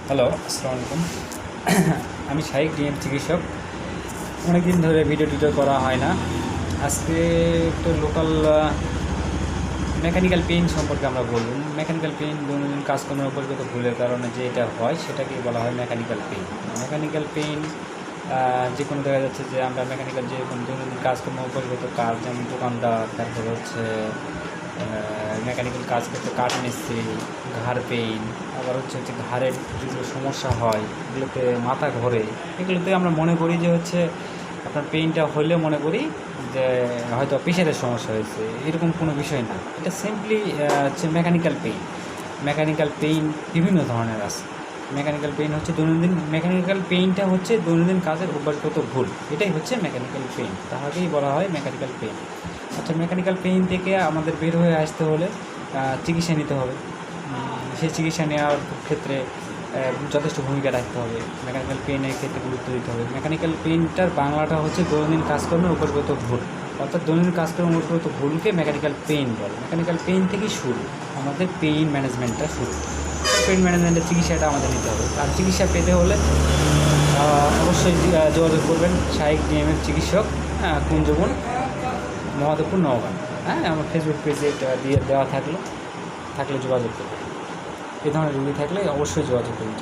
Hello, আসসালামু আলাইকুম। আমি শাইক ডিএম চিকিৎসক। অনেকদিন ধরে ভিডিও করা হয় না। আজকে একটু লোকাল মেকানিক্যাল পেইন সম্পর্কে আমরা বলব। মেকানিক্যাল পেইন দৈনন্দিন কাজকর্মের উপরগত ভুলের কারণে যে এটা হয় সেটাকেই বলা হয় মেকানিক্যাল পেইন। মেকানিক্যাল পেইন যে কোনো দেখা যাচ্ছে যে আমরা মেকানিক্যাল যে কোনো দৈনন্দিন কাজকর্মের উপরগত কাজ, যেমন দোকানদার, তারপর হচ্ছে মেকানিক্যাল কাজ করতে কাঠ মিস্ত্রি, ঘাড় পেইন, আবার হচ্ছে ঘাড়ের যেগুলো সমস্যা হয় এগুলোতে মাথা ঘোরে, এগুলোতে আমরা মনে করি যে হচ্ছে আপনার পেইনটা হলে মনে করি যে হয়তো প্রেশারের সমস্যা হয়েছে। এরকম কোনো বিষয় না, এটা সিম্পলি হচ্ছে মেকানিক্যাল পেইন। মেকানিক্যাল পেইন বিভিন্ন ধরনের আছে। মেকানিক্যাল পেইনটা হচ্ছে দৈনন্দিন কাজের অভ্যাসগত ভুল, এটাই হচ্ছে মেকানিক্যাল পেইন, তাহাকেই বলা হয় মেকানিক্যাল পেইন। আচ্ছা, মেকানিক্যাল পেইন থেকে আমাদের বের হয়ে আসতে হলে চিকিৎসা নিতে হবে। সেই চিকিৎসা নেওয়ার ক্ষেত্রে যথেষ্ট ভূমিকা রাখতে হবে। মেকানিক্যাল পেইনের ক্ষেত্রে গুরুত্ব দিতে হবে। মেকানিক্যাল পেইনটার বাংলাটা হচ্ছে দৈনন্দিন কাজকর্মের উপরগত ভুল, অর্থাৎ দৈনন্দিন কাজকর্মের উপরগত ভুলকে মেকানিক্যাল পেইন বলে। মেকানিক্যাল পেইন থেকেই শুরু আমাদের পেইন ম্যানেজমেন্টটা শুরু। পেইন ম্যানেজমেন্টের চিকিৎসাটা আমাদের নিতে হবে। আর চিকিৎসা পেতে হলে অবশ্যই যোগাযোগ করবেন শাইক ডিএমের চিকিৎসক, কুঞ্জবন, মহাদেবপুর, নওগাঁ। আমার ফেসবুক পেজে দেওয়া থাকলে যোগাযোগ করবেন। এ ধরনের রুগী থাকলে অবশ্যই যোগাযোগ করবেন।